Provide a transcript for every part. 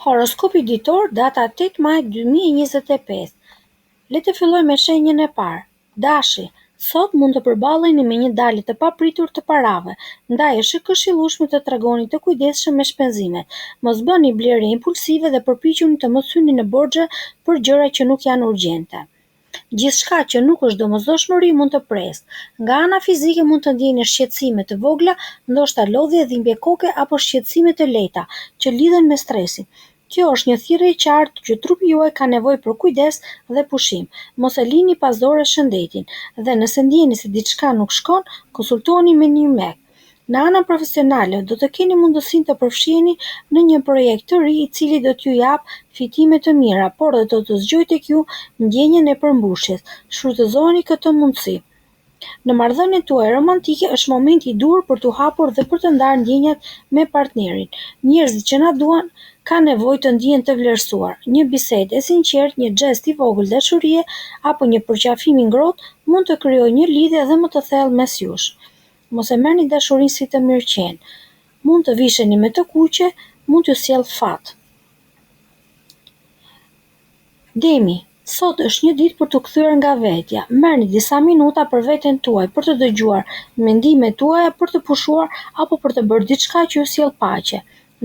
Horoskopi ditor, data 8 maj 2025. Le të filloj me shenjën e parë. Dashi, sot mund të përballeni me një dalje të papritur të parave, ndaj është e këshillueshme të tregoni të kujdesshëm me shpenzimet. Mos bëni blerje impulsive dhe përpiquni të mos hyni në borxhe për gjëra që nuk janë urgjente. Gjithçka që nuk është domosdoshmëri mund të presë. Nga ana fizike mund të ndjeni shqetësime të vogla, ndoshta lodhje, dhimbje koke apo shqetësime të lehta që lidhen me stresin. Kjo është një thirrje e qartë që trupi juaj ka nevojë për kujdes dhe pushim. Mos e lini pas dore shëndetin dhe nëse ndjeni se diçka nuk shkon, konsultohuni me një mjek. Në anën profesionale, do të keni mundësinë të përfshiheni në një projekt të ri i cili do t'ju jap fitime të mira, por do të zgjojë tek ju ndjenjen e përmbushjes. Shfrytëzoni këtë mundësi. Në marrëdhënien tuaj romantike është momenti i dur për t'u hapur dhe për të ndarë ndjenjat me partnerin. Njerëzit që na duan kanë nevojë të ndihen të vlerësuar. Një bisedë e sinqertë, një gest i vogël dashurie apo një përqafim i ngrohtë mund të krijojë një lidhje dhe më të thellë mes jush. Mos e merrni dashurinë si të mirëqenë. Mund të visheni me të kuqe, mund t'ju sjellë fat. Demi, sot është një ditë për t'u kthyer nga vetja. Merrni disa minuta për veten tuaj, për të dëgjuar mendimet tuaja, për të pushuar apo për të bërë diçka që ju sjell paqe.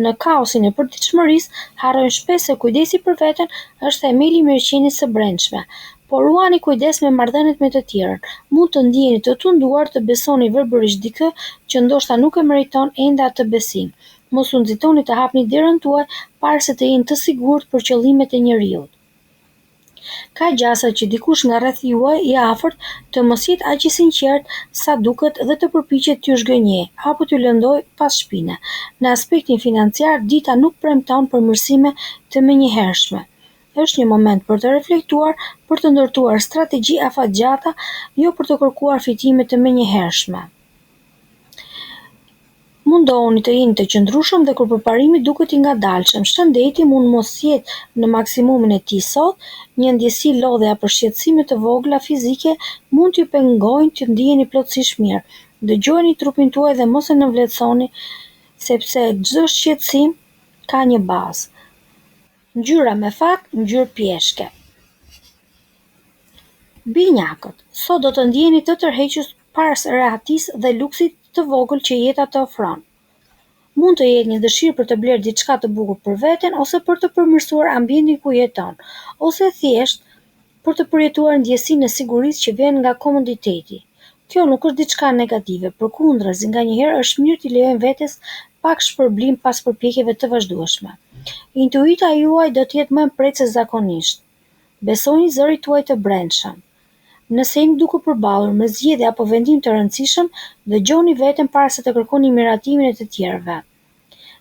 Në kaosin e përditshmërisë, harrojnë shpesh se kujdesi për veten është themeli i mirëqenies së brendshme. Por ruani kujdes me marrëdhëniet me të tjerën. Mund të ndjeni të tunduar të besoni verbërisht dikë që ndoshta nuk e meriton ende atë besim. Mos u nxitoni të hapni derën tuaj para se të jeni të sigurt për qëllimet e njeriut. Ka gjasa që dikush nga rreth juaj i afërt të mos jetë aq i sinqert sa duket dhe të përpiqet t'ju zhgënjejë apo t'ju lëndojë pas shpine. Në aspektin financiar, dita nuk premton përmirësime të menjëhershme. Është një moment për të reflektuar, për të ndërtuar strategji afatgjata, jo për të kërkuar fitime të menjëhershme. Mundohuni të jeni të qëndrueshëm dhe kur përparimi duket i ngadalshëm. Shëndeti mund mos jetë në maksimumin e tij sot, një ndjesi lodhje apo shqetësime të vogla fizike mund t'ju pengojnë të ndiheni plotësisht mirë. Dëgjojeni trupin tuaj dhe mos e nënvlerësoni, sepse çdo shqetësim ka një bazë. Ngjyra me fat, ngjyrë pjeshke. Binjakët, sot do të ndjeni të tërhequr pas rehatisë dhe luksit të vogël që jeta të ofron. Mund të jetë një dëshirë për të blerë diçka të bukur për veten ose për të përmirësuar ambientin ku jeton, ose thjesht për të përjetuar ndjesinë e sigurisë që vjen nga komoditeti. Kjo nuk është diçka negative, përkundrazi, nganjëherë është mirë t'i lejojmë vetes pak shpërblim pas përpjekjeve të vazhdueshme. Intuita juaj do të jetë më e prehtë se zakonisht. Besoni zërit tuaj të brendshëm. Nëse jeni duke përballur me zgjedhje apo vendim të rëndësishëm, dëgjoni veten para se të kërkoni miratimin e të tjerëve.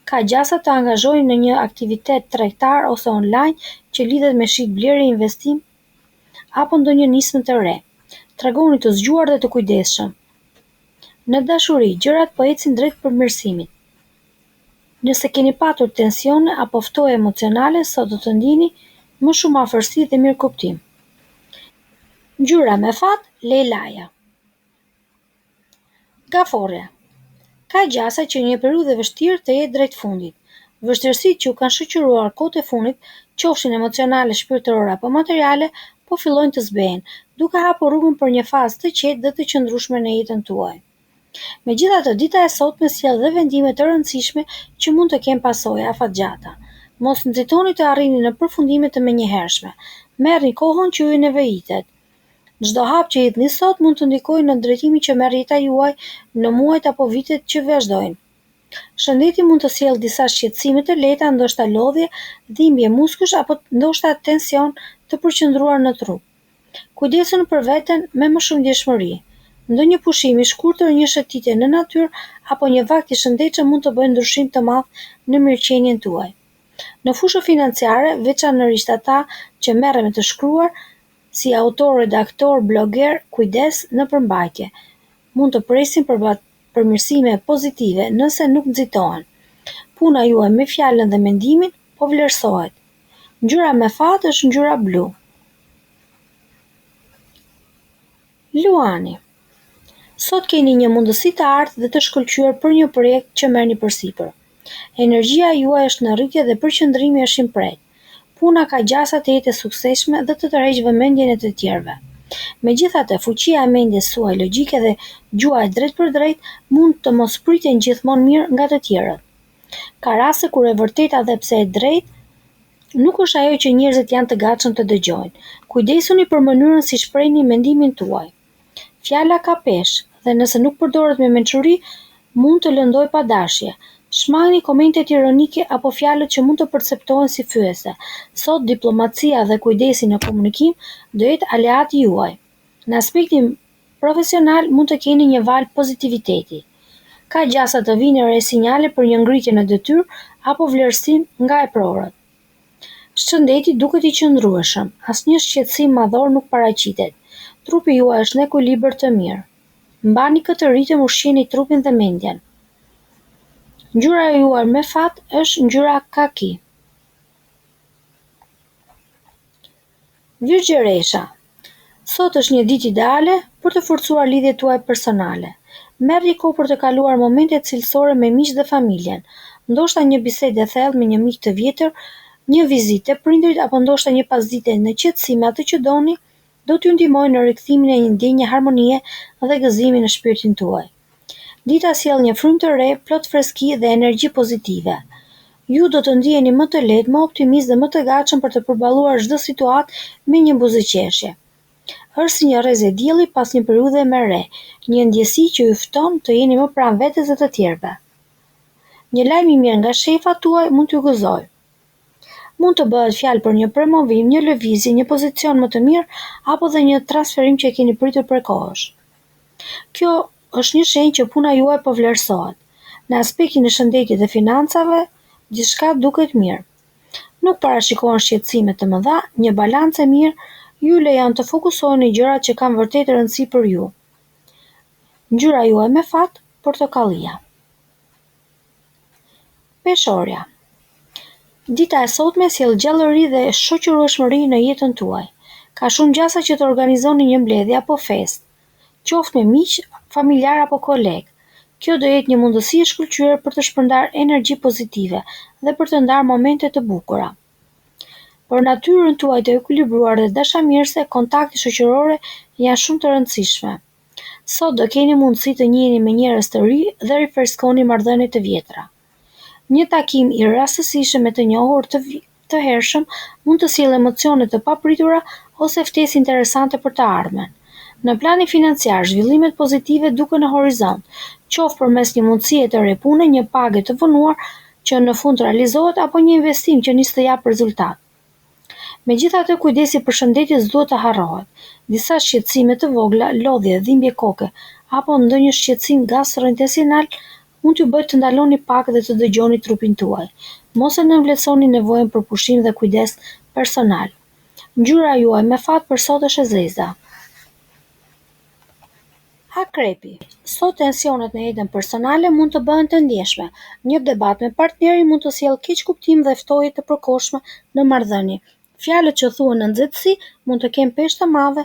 Ka gjasa të angazhoheni në një aktivitet tregtar ose online që lidhet me shit blerje, investim apo ndonjë nismë të re. Tregoni të zgjuar dhe të kujdesshëm. Në dashuri, gjërat po ecin drejt përmirësimit. Nëse keni patur tensione apo ftoje emocionale, sot do të ndjeni më shumë afërsi dhe mirëkuptim. Ngjyra me fat, lejlaja. Gaforja. Ka gjasa që një periudhë vështirë të jetë drejt fundit. Vështirësitë që u kanë shoqëruar kohët e fundit, qofshin emocionale, shpirtërore apo materiale, po fillojnë të zbehen, duke hapur rrugën për një fazë të qetë dhe të qëndrueshme në jetën tuaj. Megjithatë, dita e sotme sjell dhe vendime të rëndësishme që mund të kenë pasoja afatgjata. Mos nxitoni të arrini në përfundime të menjëhershme. Merrni kohën që ju nevojitet. Çdo hap që jepni sot mund të ndikojë në drejtimin që merr jeta juaj në muajt apo vitet që vazhdojnë. Shëndeti mund të sjellë disa shqetësime të lehta, ndoshta lodhje, dhimbje muskush apo ndoshta tension të përqendruar në trup. Kujdesuni për veten me më shumë ndjeshmëri. Ndonjë pushim i shkurtër, një shëtitje në natyrë apo një vakt i shëndetshëm mund të bëjë ndryshim të madh në mirëqenien tuaj. Në fushën financiare, veçanërisht ata që merren me të shkruar, si autor, redaktor, bloger, kujdes në përmbajtje. Mund të presin përmirësime pozitive nëse nuk nxitohen. Puna juaj me fjalën dhe mendimin po vlerësohet. Ngjyra me fat është ngjyra blu. Luani. Sot keni një mundësi të artë dhe të shkëlqyer për një projekt që merrni përsipër. Energjia juaj është në rritje dhe përqendrimi është i mprejtë. Puna ka gjasa të jetë e suksesshme dhe të tërheqë vëmendjen e të tjerëve. Megjithatë, fuqia e mendjes suaj logjike dhe gjuaja drejt për drejt mund të mos priten gjithmonë mirë nga të tjerët. Ka raste kur e vërteta dhe pse e drejtë nuk është ajo që njerëzit janë të gatshëm të dëgjojnë. Kujdesuni për mënyrën si shprehni mendimin tuaj. Fjala ka peshë dhe nëse nuk përdoret me mençuri, mund të lëndojë pa dashje. Shmangni komentet ironike apo fjalët që mund të perceptohen si fyese. Sot diplomacia dhe kujdesi në komunikim do jetë aleati juaj. Në aspektin profesional mund të keni një valë pozitiviteti. Ka gjasa të vinë re sinjale për një ngritje në detyrë apo vlerësim nga e prorët. Shëndeti duket i qëndrueshëm, asnjë shqetësim madhor nuk paraqitet. Trupi juaj është në ekuilibër të mirë. Mbani këtë ritëm, ushqini trupin dhe mendjen. Ngjyra juaj me fat është ngjyra kaki. Virgjëresha. Sot është një ditë ideale për të forcuar lidhjet tuaja personale. Merrni kohë për të kaluar momente cilësore me miq dhe familjen. Ndoshta një bisedë e thellë me një mik të vjetër, një vizitë te prindrit apo ndoshta një pasdite në qetësi me atë që doni, do t'ju ndihmojë në rikthimin e një ndjenje harmonie dhe gëzimi në shpirtin tuaj. Dita sjell një frymë të re, plot freski dhe energji pozitive. Ju do të ndiheni më të lehtë, më optimist dhe më të gatshëm për të përballuar çdo situatë me një buzëqeshje. Është si një rrezë dielli pas një periudhe me re, një ndjesi që ju fton të jeni më pranë vetes dhe të tjerëve. Një lajm i mirë nga shefa tuaj mund t'ju gëzojë. Mund të bëhet fjalë për një promovim, një lëvizje, një pozicion më të mirë apo dhe një transferim që e keni pritur përkohësh. Kjo është një shenjë që puna juaj po vlerësohet. Në aspektin e shëndetit dhe financave, gjithçka duket mirë. Nuk parashikohen shqetësime të mëdha, një balancë e mirë ju lejon të fokusoheni në gjërat që kanë vërtet rëndësi për ju. Ngjyra juaj me fat, portokallia. Peshorja. Dita e sotme sjell gjallëri dhe shoqërueshmëri në jetën tuaj. Ka shumë gjasa që të organizoni një mbledhje apo festë, qoftë me miq, familjar apo kolegë. Kjo do jetë një mundësi e shkëlqyer për të shpërndarë energji pozitive dhe për të ndarë momente të bukura. Për natyrën tuaj të ekuilibruar dhe dashamirëse, kontakti shoqërore janë shumë të rëndësishme. Sot do keni mundësi të njiheni me njerëz të ri dhe rifreskoni marrëdhëniet e vjetra. Një takim i rastësishëm me të njohur të hershëm mund të sjellë emocione të papritura ose ftesë interesante për të ardhmen. Në planin financiar, zhvillimet pozitive duken në horizont, qoftë përmes një mundësie të re pune, një pagë të vonuar që në fund realizohet apo një investim që nis të jap rezultat. Megjithatë, kujdesi për shëndetin s'duhet të harrohet. Disa shqetësime të vogla, lodhje, dhimbje koke apo ndonjë shqetësim gastrointestinal mund t'ju bëjë të ndaloni pak dhe të dëgjoni trupin tuaj. Mos e nënvlerësoni nevojën për pushim dhe kujdes personal. Ngjyra juaj me fat për sot është e zeza. Akrepi. Sot tensionet në jetën personale mund të bëhen të ndjeshme. Një debat me partneri mund të sjellë keqkuptim dhe ftoje të përkohshme në marrëdhënie. Fjalët që thuhen në nxehtësi mund të kenë peshë të madhe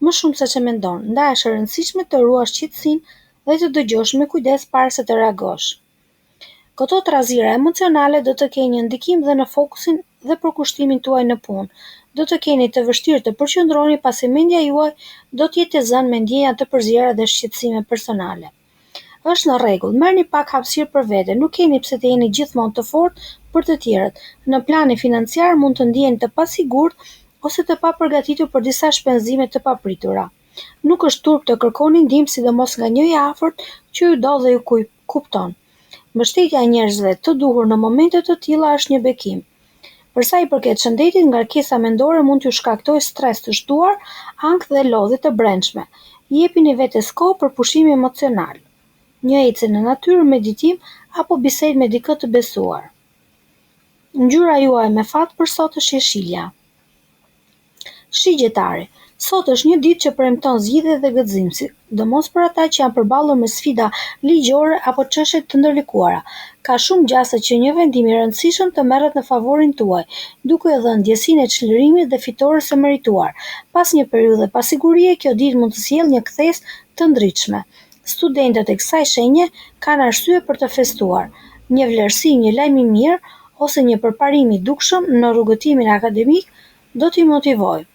më shumë se ç'e mendon. Ndaj është e rëndësishme të ruash qetësinë dhe të dëgjosh me kujdes para se të reagosh. Këto trazira emocionale do të kenë një ndikim dhe në fokusin dhe përkushtimin tuaj në punë. Do të keni të vështirë të përqendroni pasi mendja juaj do të jetë e zënë me ndjenja të përzierë dhe shqetësime personale. Është në rregull, merrni pak hapësirë për vete, nuk keni pse të jeni gjithmonë të fortë për të tjerët. Në planin financiar mund të ndiheni të pasigurt ose të papërgatitur për disa shpenzime të papritura. Nuk është turp të kërkoni ndihmë sidomos nga njëri i afërt që ju do dhe ju kupton. Mbështetja e njerëzve të duhur në momente të tilla është një bekim. Për sa i përket shëndetit, ngarkesa mendore mund t'ju shkaktojë stres të shtuar, ankth dhe lodhje të brendshme. Jepini vetes kohë për pushim emocional. Një ecje në natyrë, meditim apo bisedë me dikë të besuar. Ngjyra juaj me fat për sot është jeshilja. Shigjetari. Sot është një ditë që premton zgjidhje dhe gëzim, sidomos për ata që janë përballur me sfida ligjore apo çështje të ndërlikuara. Ka shumë gjasa që një vendim i rëndësishëm të merret në favorin tuaj, duke dhënë ndjesinë e çlirimit dhe fitores së merituar. Pas një periudhe pasigurie, kjo ditë mund të sjellë një kthes të ndritshme. Studentët e kësaj shenje kanë arsye për të festuar. një vlerësim, një lajm i mirë ose një përparim i dukshëm në rrugëtimin akademik do t'i motivojë.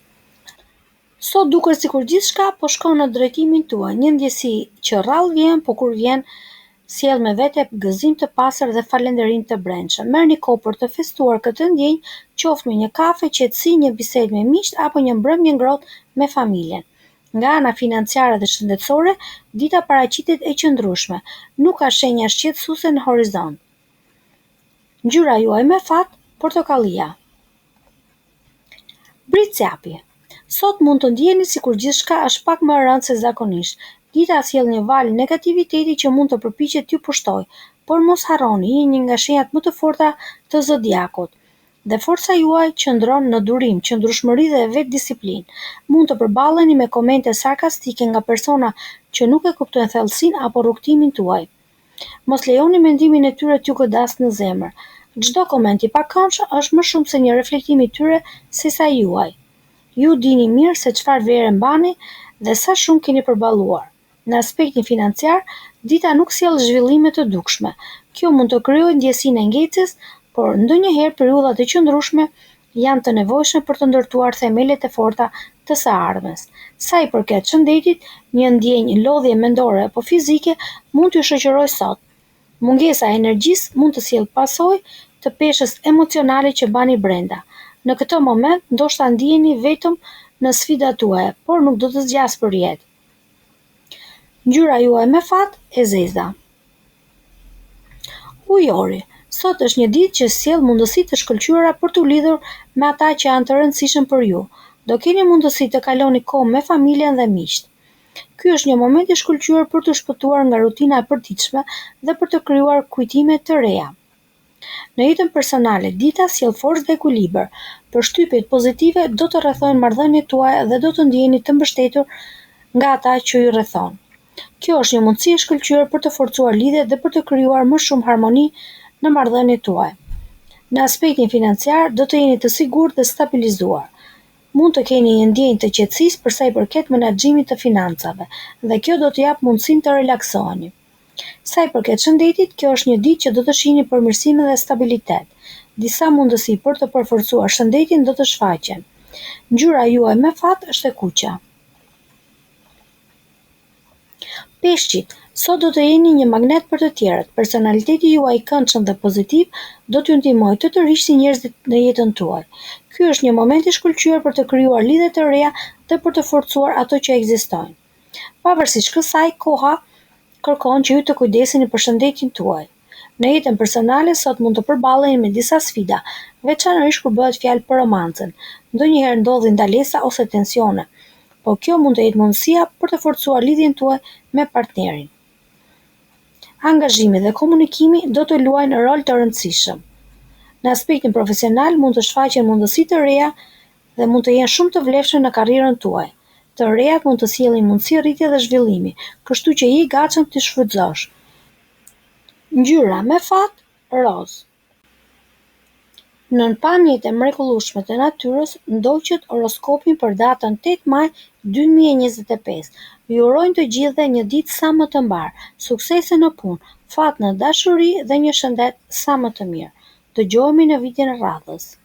Sot duket sikur gjithçka po shkon në drejtimin tuaj, një ndjesi që rrallë vjen, po kur vjen sjell me vete gëzim të pastër dhe falënderim të brendshëm. Merrni kohë për të festuar këtë ndjenjë, qoftë me një kafe, qetësi, një bisedë me miq apo një mbrëmje ngrohtë me familjen. Nga ana financiare dhe shëndetësore, dita paraqitet e qëndrueshme, nuk ka shenja shqetësuese në horizont. Ngjyra juaj me fat, portokallia. Britsjapi. Sot mund të ndjeni sikur gjithçka është pak më e rëndë se zakonisht. Dita sjell një valë negativiteti që mund të përpiqet t'ju pushtojë, por mos harroni, jeni nga shenjat më të forta të zodiakut. Dhe forca juaj qëndron në durim, qëndrueshmëri dhe vetëdisiplinë. Mund të përballeni me komente sarkastike nga persona që nuk e kuptojnë thellësinë apo rrugtimin tuaj. Mos lejoni mendimin e tyre t'ju godasë në zemër. Çdo koment i pakëndshëm është më shumë se një reflektim i tyre sesa juaj. Ju dini mirë se çfarë vere mbani dhe sa shumë keni përballuar. Në aspektin financiar, dita nuk sjell zhvillime të dukshme. Kjo mund të krijojë ndjesinë e ngecës, por ndonjëherë periudhat e qëndrueshme janë të nevojshme për të ndërtuar themelet e forta të së ardhmes. Sa i përket shëndetit, një ndjenjë lodhje mendore apo fizike mund t'ju shoqërojë sot. Mungesa e energjisë mund të sjellë pasojë të peshës emocionale që bani brenda. Në këtë moment, ndoshta ndiheni vetëm në sfidat tuaja, por nuk do të zgjas për jetë. Ngjyra juaj me fat e zeza. Ujori. Sot është një ditë që sjell mundësi të shkëlqyera për t'u lidhur me ata që janë të rëndësishëm për ju. Do keni mundësi të kaloni kohë me familjen dhe miqt. Ky është një moment i shkëlqyer për të shpëtuar nga rutina e përditshme dhe për të krijuar kujtime të reja. Në jetën personale, dita sjell forcë dhe ekuilibër. Përshtypjet pozitive do të rrethojnë marrëdhëniet tuaja dhe do të ndiheni të mbështetur nga ata që ju rrethon. Kjo është një mundësi e shkëlqyer për të forcuar lidhjet dhe për të krijuar më shumë harmoni në marrëdhëniet tuaja. Në aspektin financiar, do të jeni të sigurt dhe stabilizuar. Mund të keni një ndjenjë të qetësisë për sa i përket menaxhimit të financave, dhe kjo do t'ju jap mundësinë të relaksoheni. Sa i përket shëndetit, kjo është një ditë që do të shihni përmirësime dhe stabilitet. Disa mundësi për të përforcuar shëndetin do të shfaqen. Ngjyra juaj me fat është e kuqja. Peshqit, sot do të jeni një magnet për të tjerët. Personaliteti juaj i këndshëm dhe pozitiv do t'ju ndihmojë të tërhiqni njerëzit në jetën tuaj. Ky është një moment i shkëlqyer për të krijuar lidhje të reja dhe për të forcuar ato që ekzistojnë. Pavarësisht kësaj, koha kërkon që ju të kujdeseni për shëndetin tuaj. Në jetën personale sot mund të përballeni me disa sfida, veçanërisht kur bëhet fjalë për romancën. Ndonjëherë ndodhin ndalesa ose tensione, por kjo mund të jetë mundësia për të forcuar lidhjen tuaj me partnerin. Angazhimi dhe komunikimi do të luajnë rol të rëndësishëm. Në aspektin profesional mund të shfaqen mundësi të reja dhe mund të jenë shumë të vlefshme në karrierën tuaj. Të rejat mund të sjellin mundësi rritje dhe zhvillimi, kështu që je i gatshëm t'i shfrytëzosh. Ngjyra me fat, roz. Nën pamjet e mrekullueshme të natyrës, ndoqët horoskopin për datën 8 maj 2025. Ju urojnë të gjithëve një ditë sa më të mbar, suksese në punë, fat në dashuri dhe një shëndet sa më të mirë. Dëgjohemi në vitin e radhës.